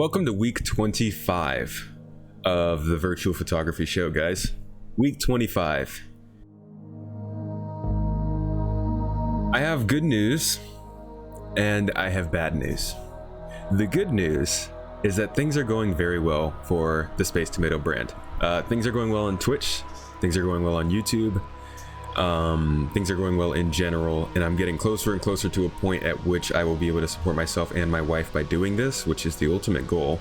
Welcome to week 25 of the virtual photography show, guys. Week 25. I have good news and I have bad news. The good news is that things are going very well for the Space Tomato brand. Things are going well on Twitch, things are going well on YouTube, things are going well in general, and I'm getting closer and closer to a point at which I will be able to support myself and my wife by doing this, which is the ultimate goal,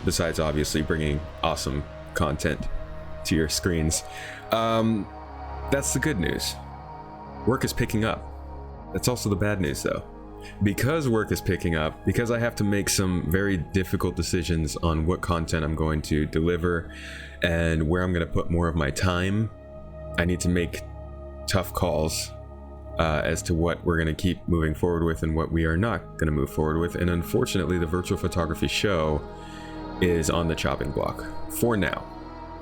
besides obviously bringing awesome content to your screens. That's the good news. Work is picking up. That's also the bad news, though. Because work is picking up, because I have to make some very difficult decisions on what content I'm going to deliver and where I'm going to put more of my time, I need to make tough calls as to what we're going to keep moving forward with and what we are not going to move forward with. And unfortunately, the virtual photography show is on the chopping block for now.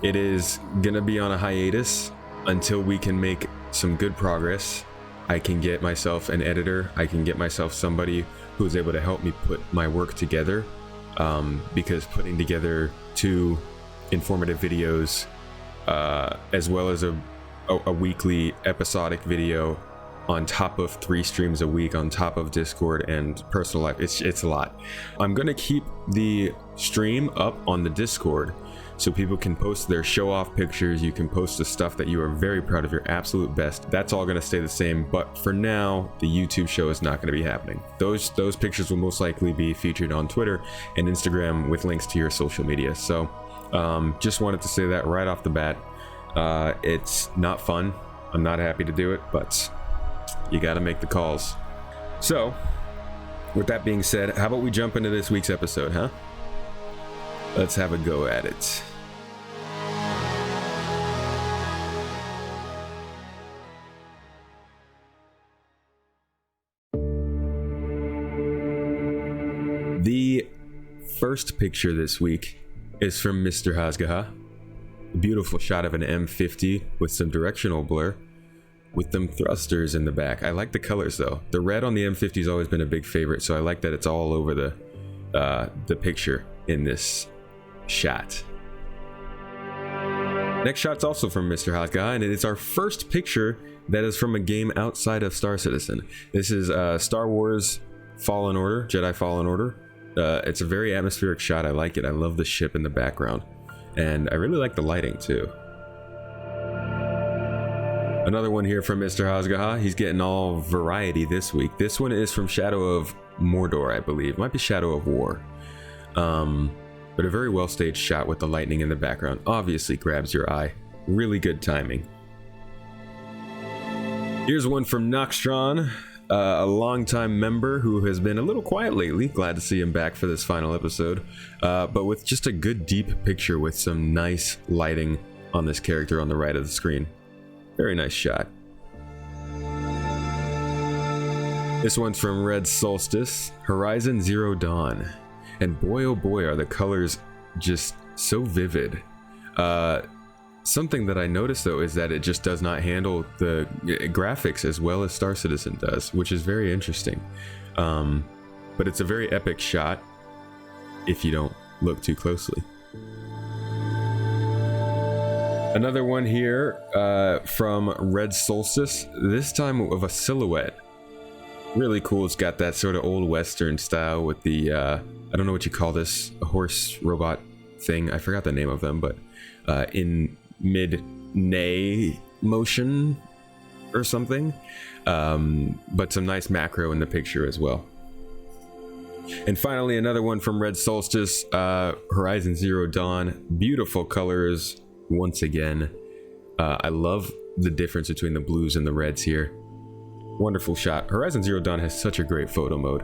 It is going to be on a hiatus until we can make some good progress. I can get myself an editor. I can get myself somebody who's able to help me put my work together, because putting together 2 informative videos as well as a weekly episodic video on top of 3 streams a week on top of Discord and personal life, it's a lot. I'm gonna keep the stream up on the Discord so people can post their show off pictures. You can post the stuff that you are very proud of, your absolute best. That's all gonna stay the same, but for now the YouTube show is not gonna be happening. Those pictures will most likely be featured on Twitter and Instagram with links to your social media. So just wanted to say that right off the bat. It's not fun. I'm not happy to do it, but you got to make the calls. So with that being said, how about we jump into this week's episode, huh? Let's have a go at it. The first picture this week is from Mr. Hazgaha. A beautiful shot of an M50 with some directional blur with them thrusters in the back. I like the colors though. The red on the M50 has always been a big favorite, so I like that it's all over the picture in this shot. Next shot's also from Mr. Hot Guy, and it's our first picture that is from a game outside of Star Citizen. This is Star Wars Fallen Order, Jedi Fallen Order. It's a very atmospheric shot. I like it. I love the ship in the background. And I really like the lighting too. Another one here from Mr. Hazgaha. He's getting all variety this week. This one is from Shadow of Mordor, I believe. Might be Shadow of War. But a very well staged shot with the lightning in the background. Obviously grabs your eye. Really good timing. Here's one from Noxtron, a longtime member who has been a little quiet lately. Glad to see him back for this final episode. But with just a good deep picture with some nice lighting on this character on the right of the screen. Very nice shot. This one's from Red Solstice, Horizon Zero Dawn. And boy oh boy are the colors just so vivid. Something that I noticed though is that it just does not handle the graphics as well as Star Citizen does, which is very interesting. But it's a very epic shot if you don't look too closely. Another one here from Red Solstice, this time of a silhouette. Really cool. It's got that sort of old Western style with the, I don't know what you call this, a horse robot thing. I forgot the name of them, but in mid-neigh motion or something. But some nice macro in the picture as well. And finally, another one from Red Solstice, Horizon Zero Dawn. Beautiful colors once again. I love the difference between the blues and the reds here. Wonderful shot. Horizon Zero Dawn has such a great photo mode.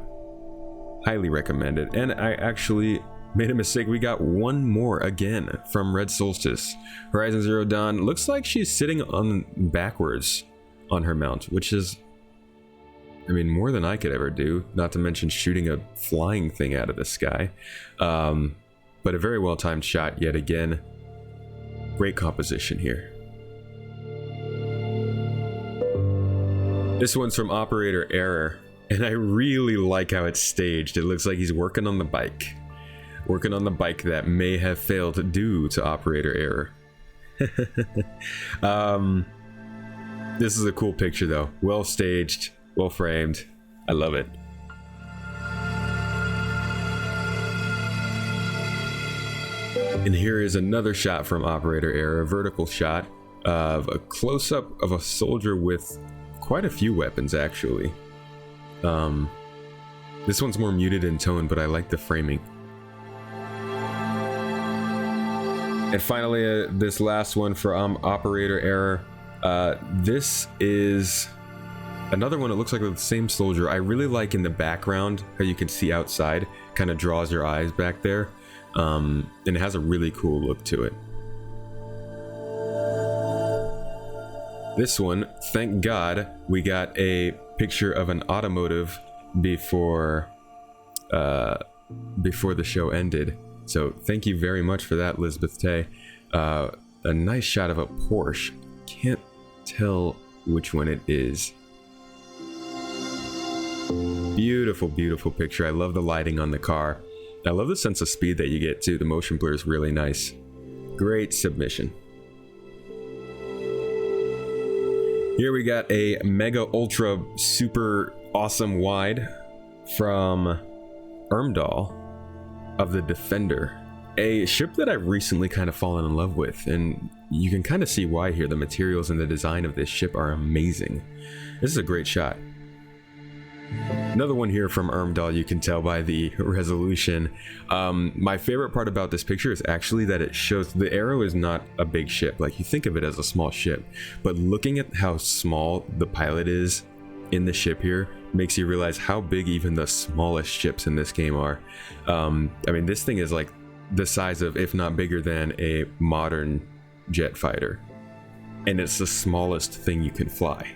Highly recommended. And I actually made a mistake. We got one more again from Red Solstice. Horizon Zero Dawn looks like she's sitting on backwards on her mount, which is, I mean, more than I could ever do, not to mention shooting a flying thing out of the sky. But a very well-timed shot yet again. Great composition here. This one's from Operator Error, and I really like how it's staged. It looks like he's working on the bike. working on the bike that may have failed due to operator error. This is a cool picture though. Well staged, well framed. I love it. And here is another shot from operator error, a vertical shot of a close-up of a soldier with quite a few weapons actually. This one's more muted in tone, but I like the framing. And finally, this last one for operator error. This is another one that looks like the same soldier. I really like in the background how you can see outside, kind of draws your eyes back there. And it has a really cool look to it. This one, thank God, we got a picture of an automotive before the show ended. So thank you very much for that, Lisbeth Tay. A nice shot of a Porsche. Can't tell which one it is. Beautiful, beautiful picture. I love the lighting on the car. I love the sense of speed that you get too. The motion blur is really nice. Great submission. Here we got a mega ultra super awesome wide from Ermdahl of the Defender, a ship that I've recently kind of fallen in love with, and you can kind of see why here. The materials and the design of this ship are amazing. This is a great shot. Another one here from Ermdahl, you can tell by the resolution. My favorite part about this picture is actually that it shows the Arrow is not a big ship. Like, you think of it as a small ship, but looking at how small the pilot is in the ship here makes you realize how big even the smallest ships in this game are. I mean, this thing is like the size of, if not bigger than, a modern jet fighter, and it's the smallest thing you can fly.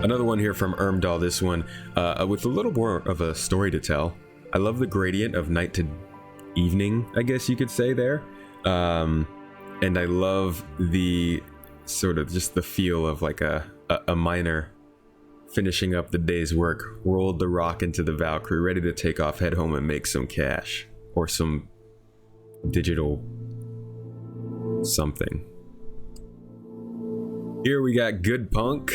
Another one here from Ermdahl, this one with a little more of a story to tell. I love the gradient of night to evening, I guess you could say there. And I love the sort of just the feel of like a miner finishing up the day's work, rolled the rock into the Valkyrie, ready to take off, head home and make some cash or some digital something. Here we got Good Punk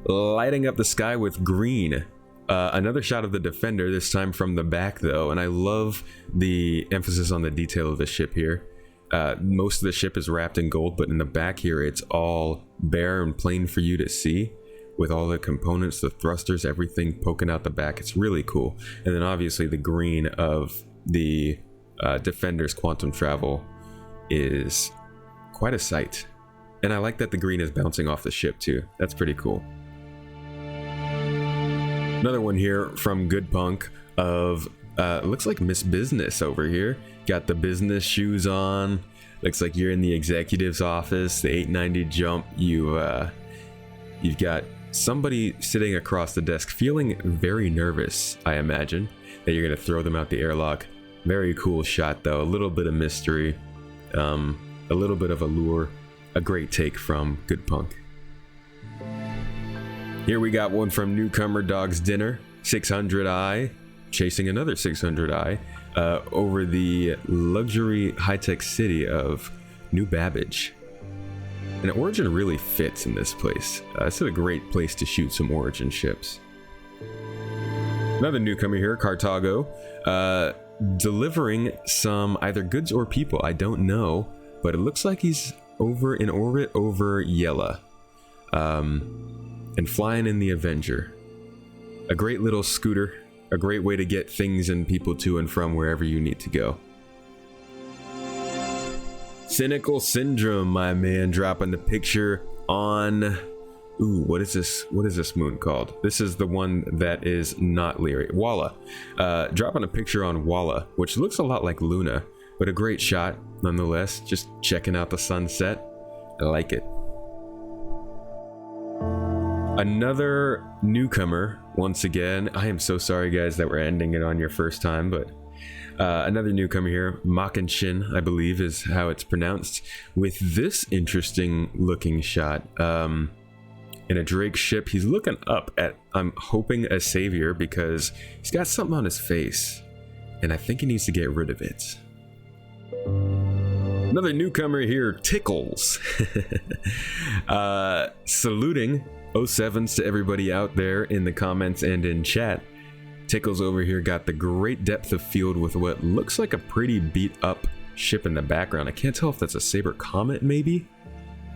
lighting up the sky with green. Another shot of the Defender, this time from the back though, and I love the emphasis on the detail of the ship here. Most of the ship is wrapped in gold, but in the back here it's all bare and plain for you to see, with all the components, the thrusters, everything poking out the back. It's really cool. And then obviously the green of the Defender's quantum travel is quite a sight. And I like that the green is bouncing off the ship too. That's pretty cool. Another one here from Good Punk of looks like Miss Business over here. Got the business shoes on. Looks like you're in the executive's office. The 890 jump. You've got somebody sitting across the desk feeling very nervous, I imagine, that you're gonna throw them out the airlock. Very cool shot though. A little bit of mystery, a little bit of allure. A great take from Good Punk. Here we got one from Newcomer Dog's Dinner, 600i, chasing another 600i over the luxury high-tech city of New Babbage. And Origin really fits in this place. It's a great place to shoot some Origin ships. Another newcomer here, Cartago, delivering some either goods or people, I don't know, but it looks like he's over in orbit over Yella, and flying in the Avenger. A great little scooter, a great way to get things and people to and from wherever you need to go. Cynical Syndrome, my man, dropping the picture on... Ooh, what is this? What is this moon called? This is the one that is not Lyria. Walla. Dropping a picture on Walla, which looks a lot like Luna, but a great shot nonetheless. Just checking out the sunset. I like it. Another newcomer, once again. I am so sorry, guys, that we're ending it on your first time, but another newcomer here, Makinshin, I believe is how it's pronounced, with this interesting looking shot. in a Drake ship. He's looking up at, I'm hoping, a savior, because he's got something on his face, and I think he needs to get rid of it. Another newcomer here, Tickles. Saluting 07s to everybody out there in the comments and in chat. Tickles over here got the great depth of field with what looks like a pretty beat up ship in the background. I can't tell if that's a Saber Comet maybe,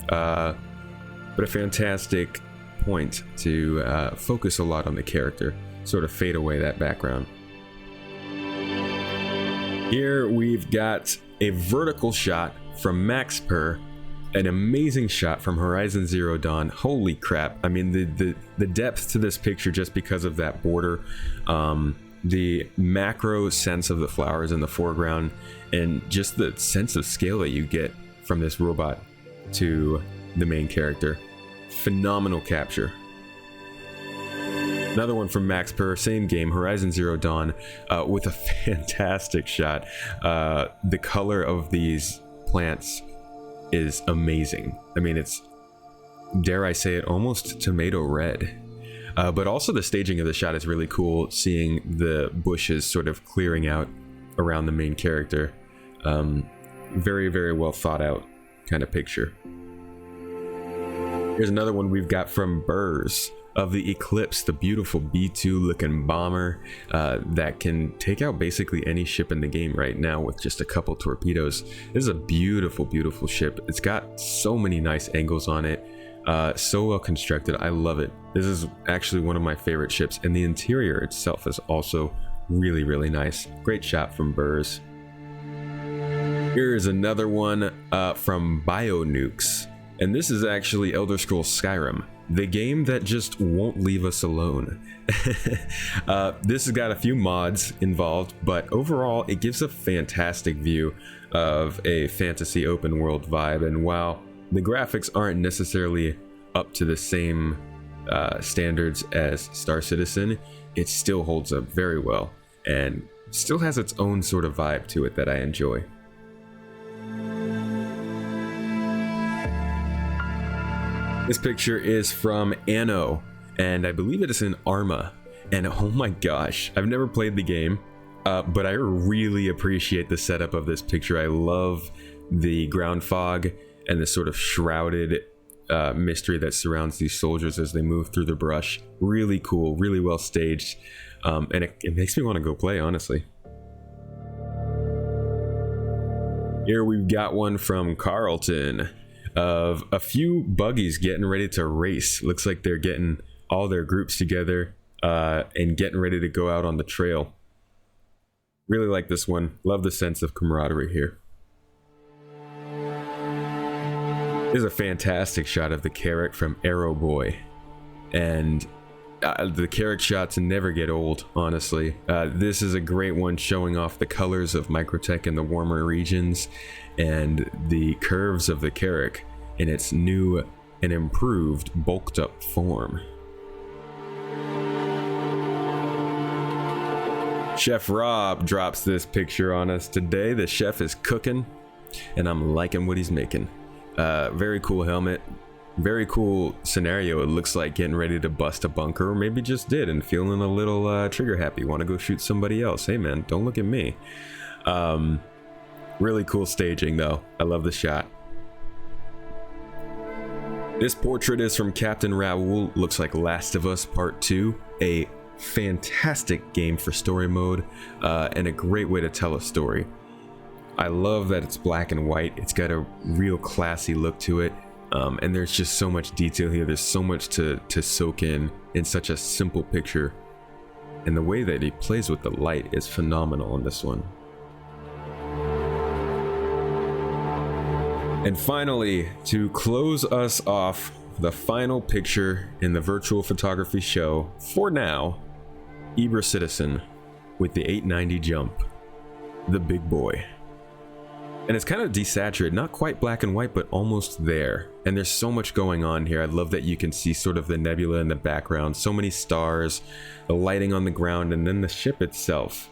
but a fantastic point to focus a lot on the character, sort of fade away that background. Here we've got a vertical shot from Maxper, an amazing shot from Horizon Zero Dawn. Holy crap, I mean the depth to this picture just because of that border, the macro sense of the flowers in the foreground, and just the sense of scale that you get from this robot to the main character. Phenomenal capture. Another one from Maxper, same game, Horizon Zero Dawn, with a fantastic shot. The color of these plants is amazing. I mean, it's, dare I say it, almost tomato red. But also the staging of the shot is really cool, seeing the bushes sort of clearing out around the main character. Very, very well thought out kind of picture. Here's another one we've got from Burrs, of the Eclipse, the beautiful B2 looking bomber that can take out basically any ship in the game right now with just a couple torpedoes. This is a beautiful, beautiful ship. It's got so many nice angles on it, so well constructed. I love it. This is actually one of my favorite ships, and the interior itself is also really, really nice. Great shot from Burrs. Here's another one from BioNukes, and this is actually Elder Scrolls Skyrim, the game that just won't leave us alone. This has got a few mods involved, but overall it gives a fantastic view of a fantasy open world vibe. And while the graphics aren't necessarily up to the same standards as Star Citizen, it still holds up very well and still has its own sort of vibe to it that I enjoy. This picture is from Anno, and I believe it is in Arma. And oh my gosh, I've never played the game, but I really appreciate the setup of this picture. I love the ground fog and the sort of shrouded mystery that surrounds these soldiers as they move through the brush. Really cool, really well staged, and it makes me want to go play, honestly. Here we've got one from Carlton, of a few buggies getting ready to race. Looks like they're getting all their groups together and getting ready to go out on the trail. Really like this one. Love the sense of camaraderie here. Here's a fantastic shot of the Carrack from Arrow Boy, and the Carrack shots never get old, honestly. This is a great one, showing off the colors of Microtech in the warmer regions and the curves of the Carrack in its new and improved bulked up form. Chef Rob drops this picture on us today. The chef is cooking, and I'm liking what he's making. Very cool helmet. Very cool scenario. It looks like getting ready to bust a bunker, or maybe just did and feeling a little trigger happy, want to go shoot somebody else. Hey man, don't look at me. Really cool staging though. I love the shot. This portrait is from Captain Raul. Looks like Last of Us Part 2. A fantastic game for story mode, and a great way to tell a story. I love that it's black and white. It's got a real classy look to it. And there's just so much detail here. There's so much to soak in such a simple picture. And the way that he plays with the light is phenomenal on this one. And finally, to close us off, the final picture in the virtual photography show, for now, Ibra Citizen with the 890 jump, the big boy. And it's kind of desaturated, not quite black and white, but almost there. And there's so much going on here. I love that you can see sort of the nebula in the background, so many stars, the lighting on the ground, and then the ship itself.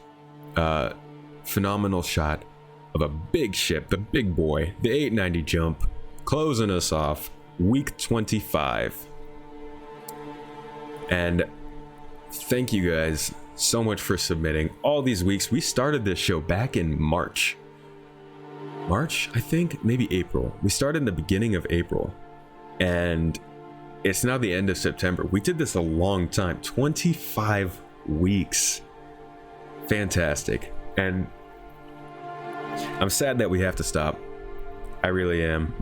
Phenomenal shot of a big ship, the big boy, the 890 jump, closing us off, week 25. And thank you guys so much for submitting all these weeks. We started this show back in March, I think, maybe April. We started in the beginning of April, and it's now the end of September. We did this a long time, 25 weeks. Fantastic. And I'm sad that we have to stop. I really am.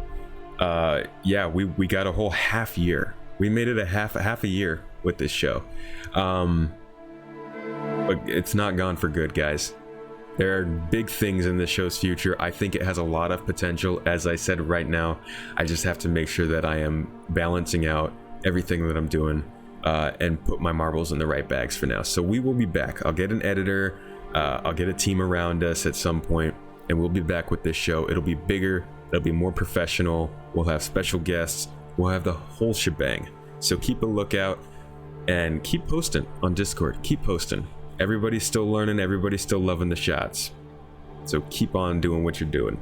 Yeah, we got a whole half year. We made it a half a year with this show. But it's not gone for good, guys. There are big things in this show's future. I think it has a lot of potential. As I said, right now, I just have to make sure that I am balancing out everything that I'm doing and put my marbles in the right bags for now. So we will be back. I'll get an editor. I'll get a team around us at some point, and we'll be back with this show. It'll be bigger. It'll be more professional. We'll have special guests. We'll have the whole shebang. So keep a lookout and keep posting on Discord. Keep posting. Everybody's still learning. Everybody's still loving the shots. So keep on doing what you're doing.